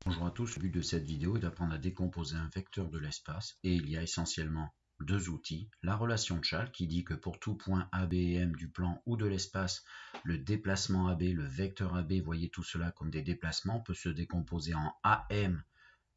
Bonjour à tous, le but de cette vidéo est d'apprendre à décomposer un vecteur de l'espace et il y a essentiellement deux outils. La relation de Chasles qui dit que pour tout point A, B et M du plan ou de l'espace, le déplacement AB, le vecteur AB, voyez tout cela comme des déplacements, peut se décomposer en AM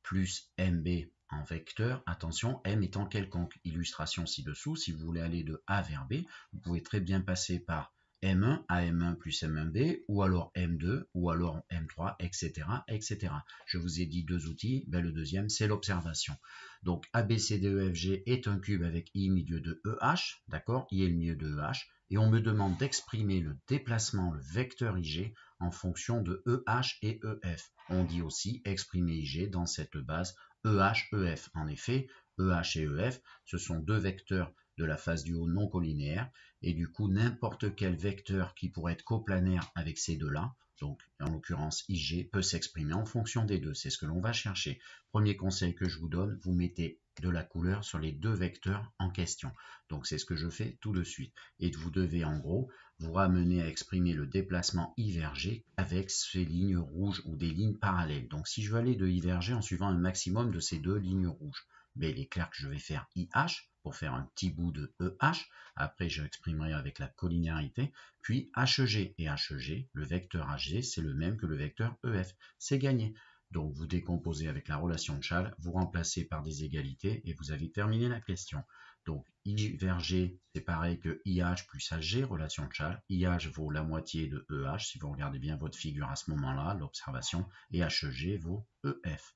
plus MB en vecteur. Attention, M étant quelconque. Illustration ci-dessous, si vous voulez aller de A vers B, vous pouvez très bien passer par M1, AM1 plus M1B, ou alors M2, ou alors M3, etc., etc. Je vous ai dit deux outils, ben le deuxième, c'est l'observation. Donc, ABCDEFG est un cube avec I milieu de EH, d'accord, I est le milieu de EH, et on me demande d'exprimer le déplacement, le vecteur IG, en fonction de EH et EF. On dit aussi exprimer IG dans cette base EH, EF. En effet, EH et EF, ce sont deux vecteurs de la face du haut non collinéaire, et du coup n'importe quel vecteur qui pourrait être coplanaire avec ces deux-là, donc en l'occurrence IG, peut s'exprimer en fonction des deux. C'est ce que l'on va chercher. Premier conseil que je vous donne, vous mettez de la couleur sur les deux vecteurs en question. Donc c'est ce que je fais tout de suite. Et vous devez en gros vous ramener à exprimer le déplacement I vers G avec ces lignes rouges ou des lignes parallèles. Donc si je veux aller de I vers G en suivant un maximum de ces deux lignes rouges, mais il est clair que je vais faire IH pour faire un petit bout de EH. Après, je exprimerai avec la collinéarité. Puis HG et HG, le vecteur HG, c'est le même que le vecteur EF. C'est gagné. Donc, vous décomposez avec la relation de Chasles, vous remplacez par des égalités et vous avez terminé la question. Donc, I vers G, c'est pareil que IH plus HG, relation de Chasles. IH vaut la moitié de EH, si vous regardez bien votre figure à ce moment-là, l'observation, et HG vaut EF.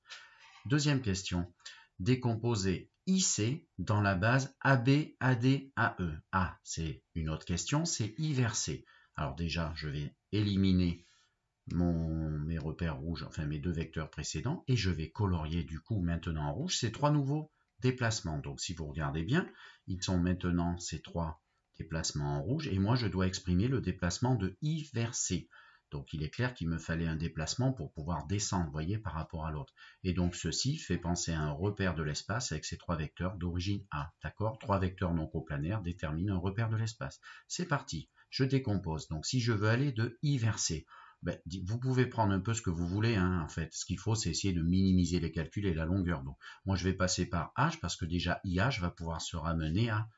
Deuxième question. Décomposer IC dans la base AB, AD, AE. Ah, c'est une autre question, c'est I vers C. Alors déjà, je vais éliminer mes repères rouges, enfin mes deux vecteurs précédents, et je vais colorier du coup maintenant en rouge ces trois nouveaux déplacements. Donc si vous regardez bien, ils sont maintenant ces trois déplacements en rouge, et moi je dois exprimer le déplacement de I vers C. Donc il est clair qu'il me fallait un déplacement pour pouvoir descendre, voyez, par rapport à l'autre. Et donc ceci fait penser à un repère de l'espace avec ces trois vecteurs d'origine A. D'accord? Trois vecteurs non coplanaires déterminent un repère de l'espace. C'est parti, je décompose. Donc si je veux aller de I vers C, ben, vous pouvez prendre un peu ce que vous voulez, hein, en fait. Ce qu'il faut, c'est essayer de minimiser les calculs et la longueur. Donc, moi, je vais passer par H parce que déjà, IH va pouvoir se ramener à,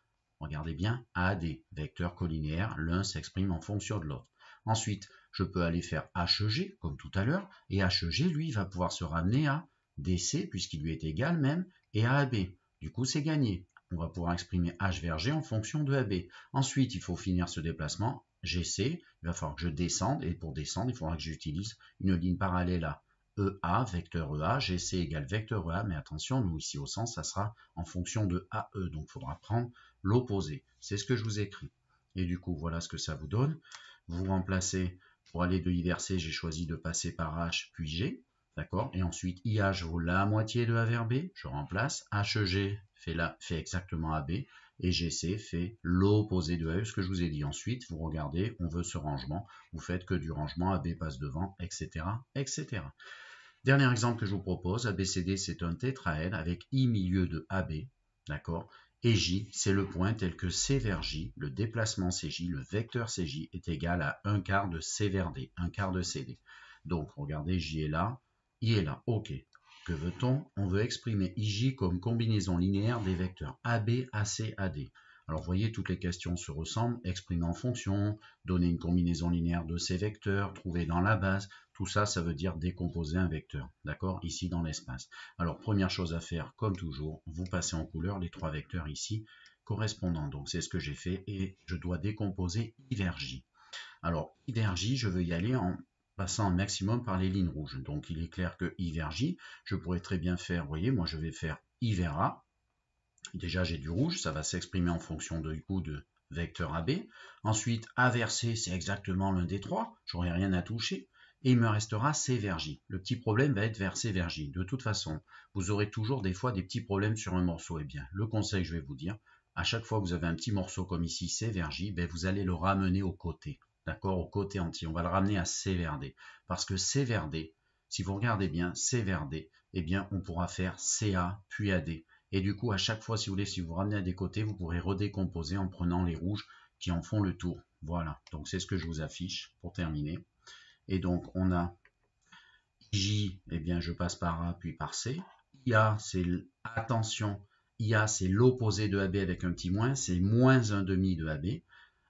regardez bien, AD, vecteur collinéaire. L'un s'exprime en fonction de l'autre. Ensuite, je peux aller faire HG, comme tout à l'heure, et HG, lui, va pouvoir se ramener à DC, puisqu'il lui est égal même, et à AB. Du coup, c'est gagné. On va pouvoir exprimer H vers G en fonction de AB. Ensuite, il faut finir ce déplacement. GC, il va falloir que je descende, et pour descendre, il faudra que j'utilise une ligne parallèle à EA, vecteur EA, GC égale vecteur EA, mais attention, nous ici au sens, ça sera en fonction de AE, donc il faudra prendre l'opposé. C'est ce que je vous écris. Et du coup, voilà ce que ça vous donne. Vous remplacez, pour aller de I vers C, j'ai choisi de passer par H puis G, d'accord? Et ensuite, IH vaut la moitié de A vers B, je remplace, HG fait exactement AB, et GC fait l'opposé de AE, ce que je vous ai dit. Ensuite, vous regardez, on veut ce rangement, vous faites que du rangement, AB passe devant, etc., etc. Dernier exemple que je vous propose, ABCD, c'est un tétraèdre avec I milieu de AB, d'accord? Et J, c'est le point tel que C vers J, le déplacement CJ, le vecteur CJ est égal à 1 quart de C vers D, 1 quart de CD. Donc, regardez, J est là, I est là, ok. Que veut-on? On veut exprimer IJ comme combinaison linéaire des vecteurs AB, AC, AD. Alors, vous voyez, toutes les questions se ressemblent. Exprimer en fonction, donner une combinaison linéaire de ces vecteurs, trouver dans la base. Tout ça, ça veut dire décomposer un vecteur, d'accord? Ici, dans l'espace. Alors, première chose à faire, comme toujours, vous passez en couleur les trois vecteurs ici correspondants. Donc, c'est ce que j'ai fait et je dois décomposer I vers J. Alors, I vers J, je veux y aller en passant un maximum par les lignes rouges. Donc, il est clair que I vers J, je pourrais très bien faire, vous voyez, moi, je vais faire I vers A. Déjà, j'ai du rouge, ça va s'exprimer en fonction du coup de vecteur AB. Ensuite, A vers C, c'est exactement l'un des trois, j'aurai rien à toucher. Et il me restera C vers J. Le petit problème va être vers C vers J. De toute façon, vous aurez toujours des fois des petits problèmes sur un morceau. Eh bien, le conseil que je vais vous dire, à chaque fois que vous avez un petit morceau comme ici, C vers J, ben vous allez le ramener au côté. D'accord? Au côté entier. On va le ramener à C vers D. Parce que C vers D, si vous regardez bien, C vers D, eh bien, on pourra faire CA puis AD. Et du coup, à chaque fois, si vous voulez, si vous ramenez à des côtés, vous pourrez redécomposer en prenant les rouges qui en font le tour. Voilà, donc c'est ce que je vous affiche pour terminer. Et donc, on a J, eh bien, je passe par A puis par C. IA, c'est, attention, IA, c'est l'opposé de AB avec un petit moins, c'est moins un demi de AB.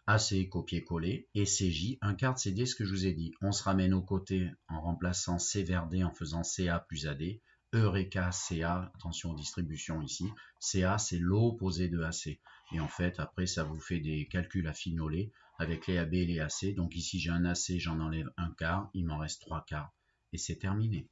AC, copier-coller. Et CJ, un quart de CD, ce que je vous ai dit. On se ramène au côté en remplaçant C vers D en faisant CA plus AD. Eureka, CA, attention aux distributions ici. CA, c'est l'opposé de AC. Et en fait, après, ça vous fait des calculs à finoler avec les AB et les AC. Donc ici, j'ai un AC, j'en enlève un quart, il m'en reste 3 quarts. Et c'est terminé.